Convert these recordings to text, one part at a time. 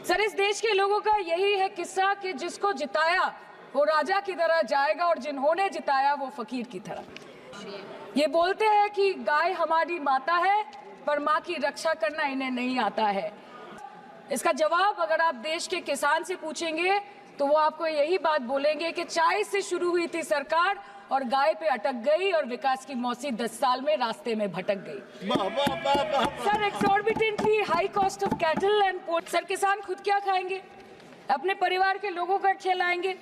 Sir, इस देश के लोगों का यही है किस्सा कि जिसको जिताया वो राजा की तरह जाएगा और जिन्होंने जिताया वो फकीर की तरह। ये बोलते हैं कि गाय हमारी माता है, पर माँ की रक्षा करना इन्हें नहीं आता है। इसका जवाब अगर आप देश के किसान से पूछेंगे तो वो आपको यही बात बोलेंगे कि चाय से शुरू हुई थी सरकार और गाय पे अटक गई और विकास की मौसी 10 साल में रास्ते में भटक गई। Sir, exorbitantly high cost of cattle and port. Sir, किसान खुद क्या खाएंगे? अपने परिवार के लोगों का खिलाएंगे?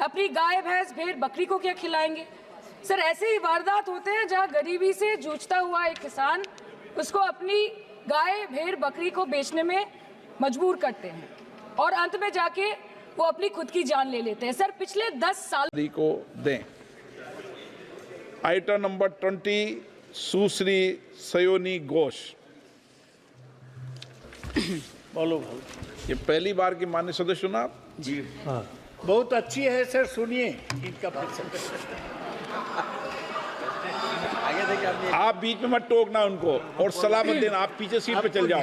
अपनी गाय भैंस भेड़ बकरी को क्या खिलाएंगे? सर, ऐसे ही वारदात होते हैं जहां गरीबी से जूझता हुआ एक किसान उसको अपनी गाय भेड़ बकरी को बेचने में मजबूर करते हैं और अंत में जाके वो अपनी खुद की जान ले लेते हैं। सर, पिछले 10 साल को दें। आइटम नंबर 20 सुश्री सयोनी घोष। बोलो। ये पहली बार की माननीय सदस्य चुनाव जी हाँ, बहुत अच्छी है सर, सुनिए इनका आप बीच में मत टोकना उनको और सलाह मत देना, आप पीछे सीट पे चल जाओ।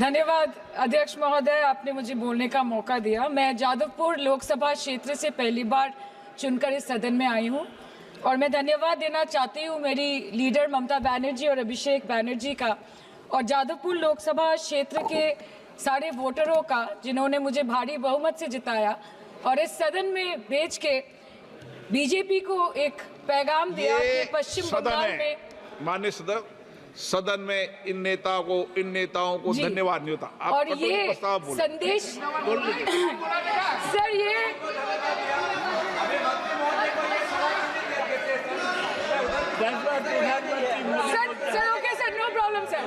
धन्यवाद अध्यक्ष महोदय, आपने मुझे बोलने का मौका दिया। मैं जादवपुर लोकसभा क्षेत्र से पहली बार चुनकर इस सदन में आई हूं और मैं धन्यवाद देना चाहती हूं मेरी लीडर ममता बनर्जी और अभिषेक बनर्जी का और जादवपुर लोकसभा क्षेत्र के सारे वोटरों का जिन्होंने मुझे भारी बहुमत से जिताया और इस सदन में भेज के बीजेपी को एक पैगाम दिया कि पश्चिम बंगाल में माननीय सदन में इन नेताओं को धन्यवाद नहीं होता। आप और ये संदेश सर, ये sir okay sir, no problem sir.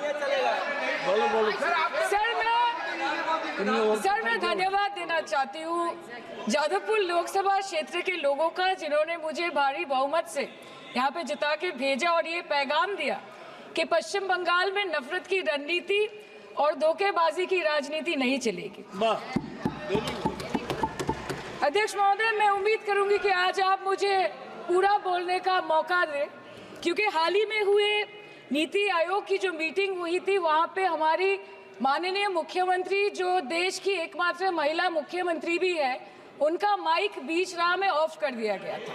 Sir, मैं धन्यवाद देना चाहती हूँ जादवपुर लोकसभा क्षेत्र के लोगों का जिन्होंने मुझे भारी बहुमत से यहाँ पे जिता के भेजा और ये पैगाम दिया कि पश्चिम बंगाल में नफरत की रणनीति और धोखेबाजी की राजनीति नहीं चलेगी। अध्यक्ष महोदय, मैं उम्मीद करूंगी कि आज आप मुझे पूरा बोलने का मौका दें क्योंकि हाल ही में हुए नीति आयोग की जो मीटिंग हुई थी वहां पे हमारी माननीय मुख्यमंत्री जो देश की एकमात्र महिला मुख्यमंत्री भी है, उनका माइक बीच राह में ऑफ कर दिया गया था।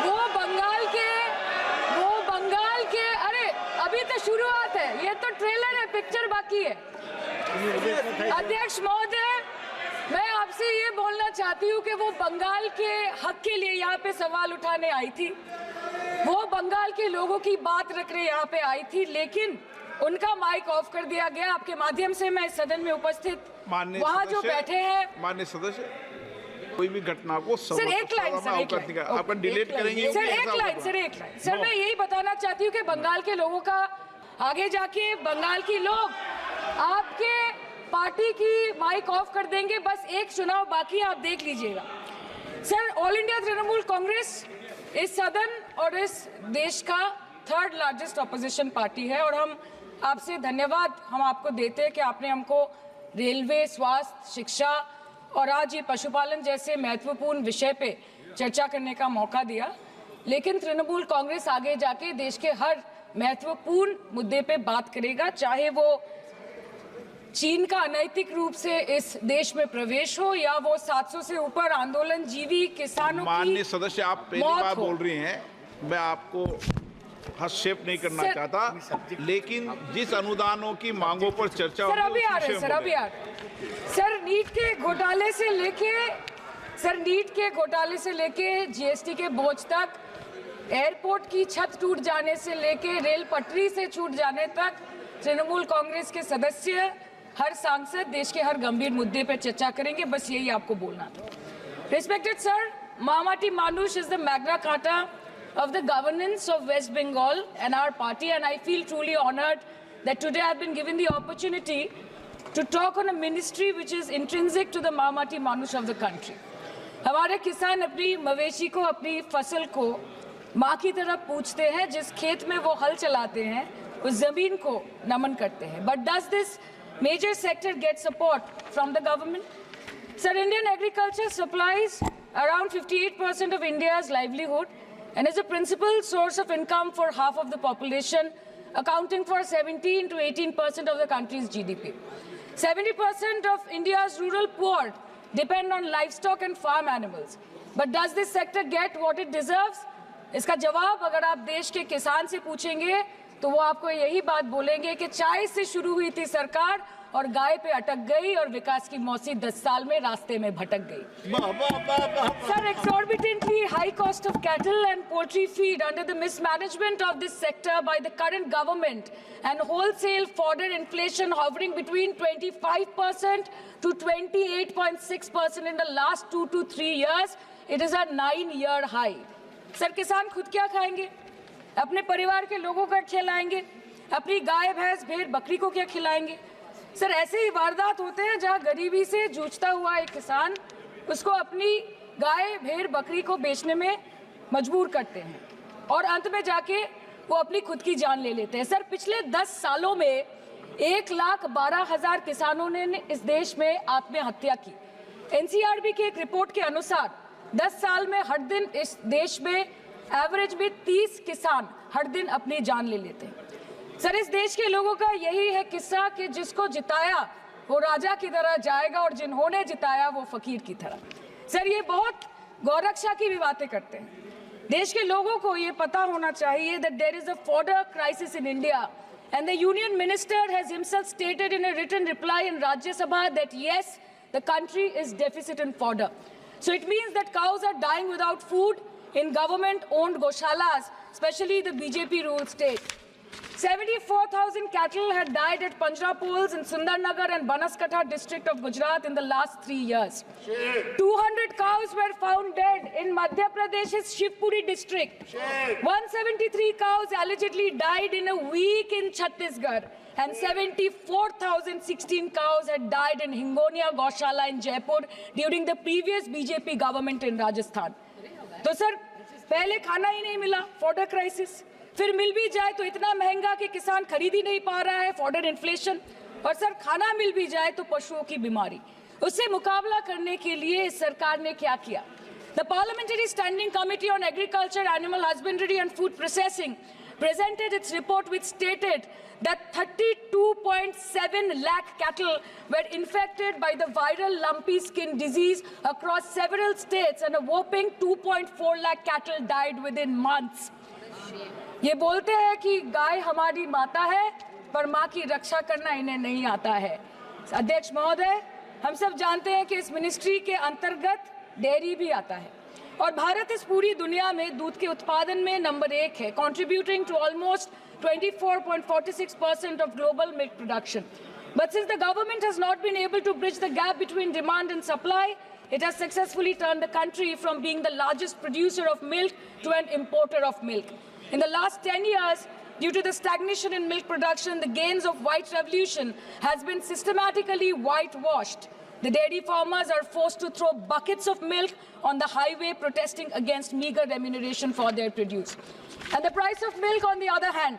वो बंगाल के अरे अभी तो शुरुआत है, ये तो ट्रेलर है, पिक्चर बाकी है। अध्यक्ष महोदय, मैं आपसे ये बोलना चाहती हूँ कि वो बंगाल के हक के लिए यहाँ पे सवाल उठाने आई थी, वो बंगाल के लोगों की बात रखने यहाँ पे आई थी, लेकिन उनका माइक ऑफ कर दिया गया। आपके माध्यम से मैं सदन में उपस्थित वहाँ जो बैठे हैं माननीय सदस्य, कोई भी घटना को सर एक लाइन आपका डिलीट करेंगे सर, एक लाइन सर, मैं यही बताना चाहती हूँ कि बंगाल के लोगों का आगे जाके बंगाल की लोग आपके पार्टी की माइक ऑफ कर देंगे। बस एक चुनाव बाकी है, आप देख लीजिएगा। Sir, all India Trinamool Congress इस सदन और इस देश का 3rd लार्जेस्ट ऑपोजिशन पार्टी है और हम आपसे धन्यवाद हम आपको देते हैं कि आपने हमको रेलवे, स्वास्थ्य, शिक्षा और आज ये पशुपालन जैसे महत्वपूर्ण विषय पे चर्चा करने का मौका दिया। लेकिन तृणमूल कांग्रेस आगे जाके देश के हर महत्वपूर्ण मुद्दे पे बात करेगा, चाहे वो चीन का अनैतिक रूप से इस देश में प्रवेश हो या वो 700 से ऊपर आंदोलन जीवी किसानों की। माननीय सदस्य, आप पहली बार बोल रही हैं, मैं आपको हस्तक्षेप नहीं करना चाहता, लेकिन जिस अनुदानों की मांगों पर चर्चा सर अभी आ रहे हैं सर, नीट के घोटाले से लेके जीएसटी के बोझ तक, एयरपोर्ट की छत टूट जाने से लेके रेल पटरी से छूट जाने तक तृणमूल कांग्रेस के सदस्य, हर सांसद देश के हर गंभीर मुद्दे पर चर्चा करेंगे। बस यही आपको बोलना था। Respected sir, Mahamati Manush is the Magna Carta of the governance of West Bengal and our party, and I feel truly honored that today I've been given the opportunity to talk on a ministry which is intrinsic to the Mahamati Manush of the country. हमारे किसान अपनी मवेशी को, अपनी फसल को माँ की तरह पूछते हैं, जिस खेत में वो हल चलाते हैं उस जमीन को नमन करते हैं। But does this major sector get support from the government? Sir, Indian agriculture supplies around 58% of India's livelihood and is a principal source of income for half of the population accounting for 17 to 18% of the country's GDP. 70% of India's rural poor depend on livestock and farm animals. But does this sector get what it deserves? इसका जवाब अगर आप देश के किसान से पूछेंगे तो वो आपको यही बात बोलेंगे कि चाय से शुरू हुई थी सरकार और गाय पे अटक गई और विकास की मौसी 10 साल में रास्ते में भटक गई. Sir, exorbitantly high cost of cattle and poultry feed under the mismanagement of this sector by the current government and wholesale fodder inflation hovering between 25% to 28.6% in the last 2 to 3 years, it is a 9-year high. Sir, किसान खुद क्या खाएंगे? अपने परिवार के लोगों का खिलाएंगे? अपनी गाय भैंस भेड़ बकरी को क्या खिलाएंगे? सर, ऐसे ही वारदात होते हैं जहां गरीबी से जूझता हुआ एक किसान उसको अपनी गाय भेड़ बकरी को बेचने में मजबूर करते हैं और अंत में जाके वो अपनी खुद की जान ले लेते हैं. सर, पिछले 10 सालों में 1,12,000 किसानों ने इस देश में आत्महत्या की. एनसीआरबी की एक रिपोर्ट के अनुसार 10 साल में हर दिन इस देश में एवरेज में 30 किसान हर दिन अपनी जान ले लेते हैं. सर, इस देश के लोगों का यही है किस्सा कि जिसको जिताया वो राजा की तरह जाएगा और जिन्होंने जिताया वो फकीर की तरह. सर, ये बहुत गौरक्षा की भी बातें करते हैं. देश के लोगों को ये पता होना चाहिए that there is a fodder crisis in India and the union minister has himself stated in a written reply in Rajya Sabha that yes, the country is deficit in fodder. So it means that cows are dying without food in government-owned goshalas, especially the BJP-ruled state. 74,000 cattle had died at Panjrapols in Sundarnagar and Banaskantha district of Gujarat in the last 3 years. 200 cows were found dead in Madhya Pradesh's Shivpuri district. 173 cows allegedly died in a week in Chhattisgarh. And 74,016 cows had died in Hingonia Gaushala in Jaipur during the previous BJP government in Rajasthan. तो sir, पहले खाना ही नहीं मिला, fodder crisis. फिर मिल भी जाए तो इतना महंगा कि किसान खरीद ही नहीं पा रहा है, फॉडर इन्फ्लेशन. और सर, खाना मिल भी जाए तो पशुओं की बीमारी. उससे मुकाबला करने के लिए इस सरकार ने क्या किया? The Parliamentary Standing Committee on Agriculture, Animal Husbandry and Food Processing presented its report which stated that 32.7 lakh cattle were infected by the viral lumpy skin disease across several states and a whopping 2.4 lakh cattle died within months. ये बोलते हैं कि गाय हमारी माता है पर माँ की रक्षा करना इन्हें नहीं आता है. अध्यक्ष महोदय, हम सब जानते हैं कि इस मिनिस्ट्री के अंतर्गत डेयरी भी आता है और भारत इस पूरी दुनिया में दूध के उत्पादन में नंबर 1 है, contributing to almost 24.46% of global milk production. But since the government has not been able to bridge the gap between demand and supply, it has successfully turned the country from being the largest producer of milk to an importer of milk. In the last 10 years, due to the stagnation in milk production, the gains of white revolution has been systematically whitewashed. The dairy farmers are forced to throw buckets of milk on the highway protesting against meager remuneration for their produce. And the price of milk, on the other hand,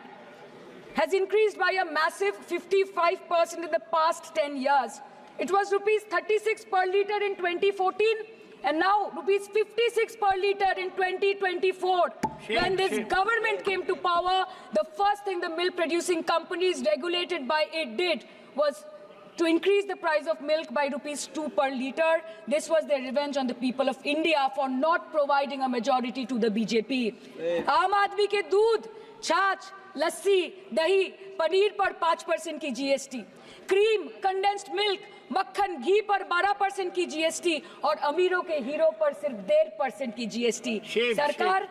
has increased by a massive 55% in the past 10 years. It was rupees 36 per litre in 2014 and now rupees 56 per litre in 2024. When this government came to power, the first thing the milk producing companies regulated by it did was to increase the price of milk by rupees 2 per litre. This was their revenge on the people of India for not providing a majority to the BJP. आम आदमी के दूध, छाछ, लस्सी, दही, पनीर पर 5% की GST, cream, condensed milk, मक्खन, घी पर 12% की GST और अमीरों के हीरो पर सिर्फ 1.5% की GST. सरकार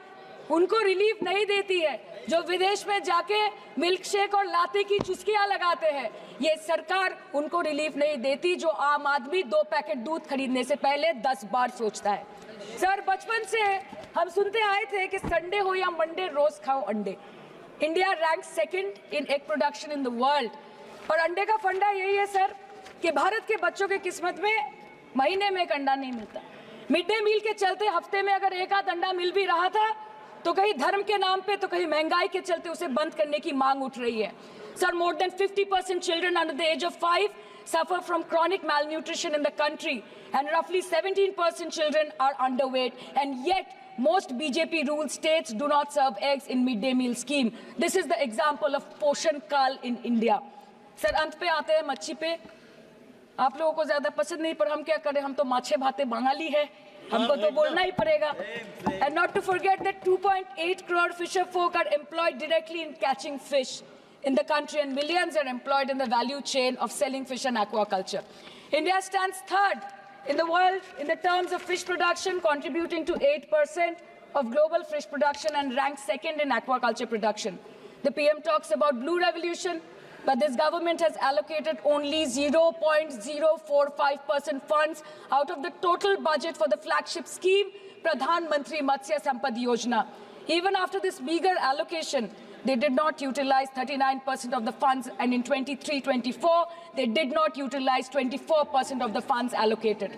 उनको रिलीफ नहीं देती है जो विदेश में जाके मिल्क शेक और लाते की चुस्कियां लगाते हैं. ये सरकार उनको रिलीफ नहीं देती जो आम आदमी 2 पैकेट दूध खरीदने से पहले 10 बार सोचता है. सर, बचपन से हम सुनते आए थे कि संडे हो या मंडे रोज खाओ अंडे. India rank 2nd in egg production in the world. और अंडे का फंडा यही है सर कि भारत के बच्चों के किस्मत में महीने में एक अंडा नहीं मिलता. मिड डे मील के चलते हफ्ते में अगर एक आध अंडा मिल भी रहा था तो कहीं धर्म के नाम पे तो कहीं महंगाई के चलते उसे बंद करने की मांग उठ रही है. Sir, more than 50% children under the age of 5 suffer from chronic malnutrition in the country and roughly 17% children are underweight, and yet most BJP ruled states do not serve eggs in midday meal scheme. This is the example of Poshan Kal in India. Sir अंत पे आते हैं मच्छी पे. आप लोगों को ज्यादा पसंद नहीं, पर हम क्या करें, हम तो माछे भाते बंगाली है, हमको तो बोलना ही पड़ेगा. And not to forget that 2.8 crore fisher folk are employed directly in catching fish in the country, and millions are employed in the value chain of selling fish and aquaculture. India stands third in the world in the terms of fish production, contributing to 8% of global fish production and ranks second in aquaculture production. The PM talks about blue revolution, but this government has allocated only 0.045% funds out of the total budget for the flagship scheme, Pradhan Mantri Matsya Sampad Yojana. Even after this meager allocation, they did not utilize 39% of the funds, and in 23-24, they did not utilize 24% of the funds allocated.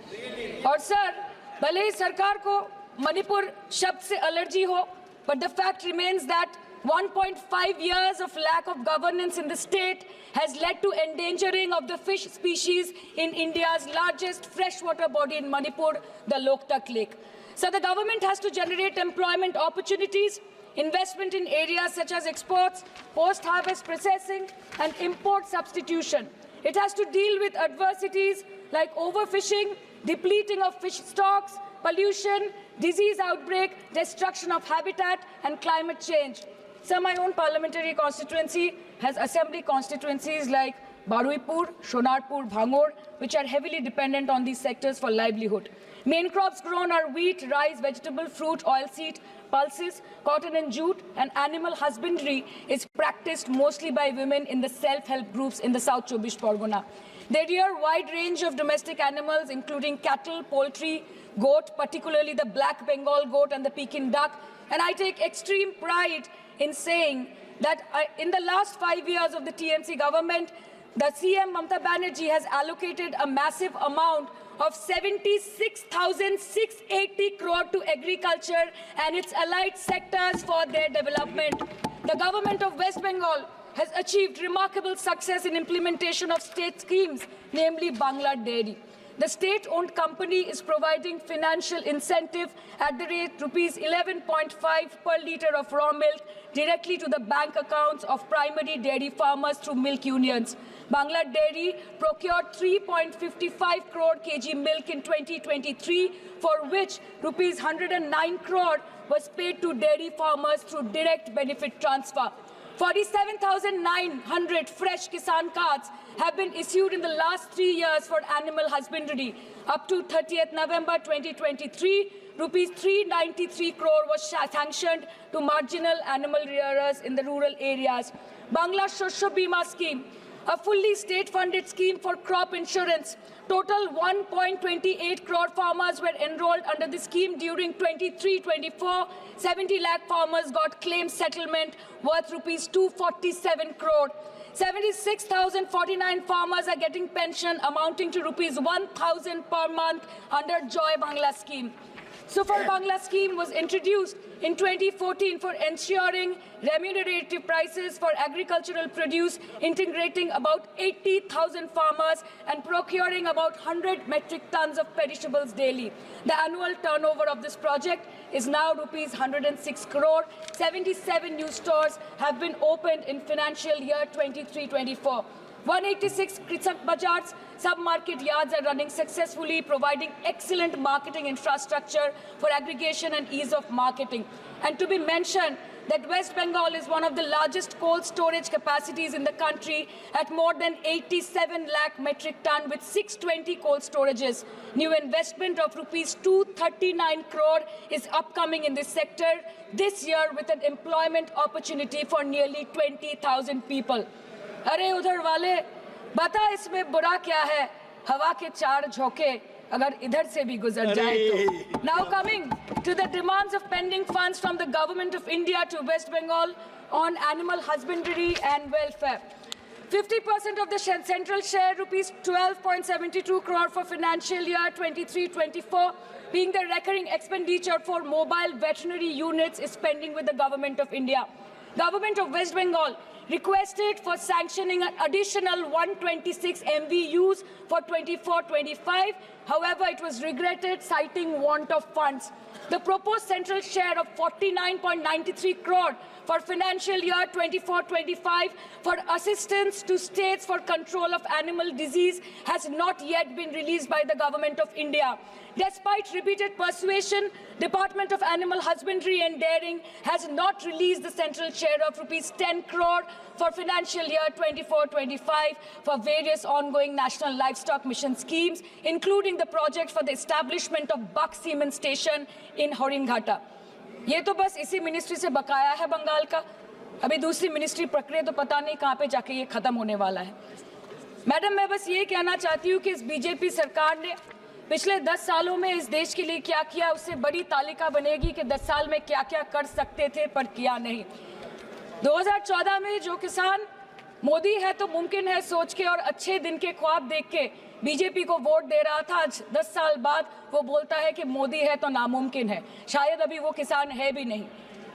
और sir, भले ही सरकार को मणिपुर शब्द से allergy हो, but the fact remains that 1.5 years of lack of governance in the state has led to endangering of the fish species in India's largest freshwater body in Manipur, the Loktak Lake. So the government has to generate employment opportunities, investment in areas such as exports, post-harvest processing, and import substitution. It has to deal with adversities like overfishing, depleting of fish stocks, pollution, disease outbreak, destruction of habitat, and climate change. So my own parliamentary constituency has assembly constituencies like Baruipur, Shonarpur, Bhangor, which are heavily dependent on these sectors for livelihood. Main crops grown are wheat, rice, vegetable, fruit, oilseed, pulses, cotton and jute, and animal husbandry is practiced mostly by women in the self-help groups in the South Chobbish Pargona. They rear a wide range of domestic animals, including cattle, poultry, goat, particularly the black Bengal goat and the Pekin duck. And I take extreme pride in saying that in the last 5 years of the TMC government, the CM Mamata Banerjee has allocated a massive amount of 76,680 crore to agriculture and its allied sectors for their development. The government of West Bengal has achieved remarkable success in implementation of state schemes, namely Bangla Dairy. The state-owned company is providing financial incentive at the rate rupees 11.5 per litre of raw milk directly to the bank accounts of primary dairy farmers through milk unions. Bangla Dairy procured 3.55 crore kg milk in 2023, for which rupees 109 crore was paid to dairy farmers through direct benefit transfer. 47,900 fresh Kisan cards have been issued in the last 3 years for animal husbandry. Up to 30th November 2023, rupees 393 crore was sanctioned to marginal animal rearers in the rural areas. Bangla Shosho Bima scheme, a fully state-funded scheme for crop insurance. Total 1.28 crore farmers were enrolled under the scheme during 23-24. 70 lakh farmers got claim settlement worth rupees 247 crore. 76,049 farmers are getting pension amounting to rupees 1,000 per month under Joy Bangla scheme. Super Bangla scheme was introduced in 2014 for ensuring remunerative prices for agricultural produce, integrating about 80,000 farmers and procuring about 100 metric tons of perishables daily. The annual turnover of this project is now rupees 106 crore. 77 new stores have been opened in financial year 23-24. 186 Krisak Bazars sub-market yards are running successfully, providing excellent marketing infrastructure for aggregation and ease of marketing. And to be mentioned that West Bengal is one of the largest cold storage capacities in the country at more than 87 lakh metric ton with 620 cold storages. New investment of rupees 239 crore is upcoming in this sector this year with an employment opportunity for nearly 20,000 people. अरे उधर वाले बता इसमें बुरा क्या है, हवा के चार झोंके अगर इधर से भी गुजर जाए तो. Now coming to the demands of pending funds from the government of India to West Bengal on animal husbandry and welfare. 50% of the central share, rupees 12.72 crore for financial year 23-24, being the recurring expenditure for mobile veterinary units, is pending with the government of India. Government of West Bengal requested for sanctioning an additional 126 MVUs for 24-25. However, it was regretted, citing want of funds. The proposed central share of 49.93 crore for financial year 24-25 for assistance to states for control of animal disease has not yet been released by the Government of India. Despite repeated persuasion, Department of Animal Husbandry and Dairying has not released the central share of rupees 10 crore for financial year 24-25 for various ongoing national livestock mission schemes, including the project for the establishment of Buck Semen Station in Horinghata. ये तो बस इसी ministry से बकाया है बंगाल का। अभी दूसरी मिनिस्ट्री प्रक्रिया तो पता नहीं कहाँ पे जाके ये खत्म होने वाला है। मैडम, मैं बस ये कहना चाहती हूँ कि इस बीजेपी सरकार ने पिछले 10 सालों में इस देश के लिए क्या किया, उससे बड़ी तालिका बनेगी कि 10 साल में क्या क्या कर सकते थे पर किया नहीं। 2014 में जो किसान मोदी है तो मुमकिन है सोच के और अच्छे दिन के ख्वाब देख के बीजेपी को वोट दे रहा था, आज 10 साल बाद वो बोलता है कि मोदी है तो नामुमकिन है। शायद अभी वो किसान है भी नहीं।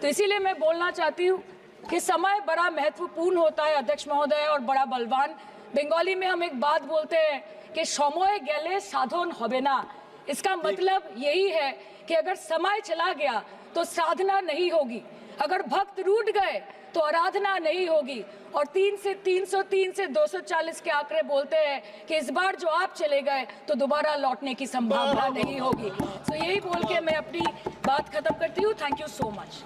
तो इसीलिए मैं बोलना चाहती हूँ कि समय बड़ा महत्वपूर्ण होता है अध्यक्ष महोदय, और बड़ा बलवान। बंगाली में हम एक बात बोलते हैं कि समय गेले साधन होबे ना। इसका मतलब यही है कि अगर समय चला गया तो साधना नहीं होगी, अगर भक्त रूठ गए तो आराधना नहीं होगी। और 3 से 303 से 240 के आंकड़े बोलते हैं कि इस बार जो आप चले गए तो दोबारा लौटने की संभावना नहीं होगी। तो यही बोल के मैं अपनी बात खत्म करती हूँ। Thank you so much.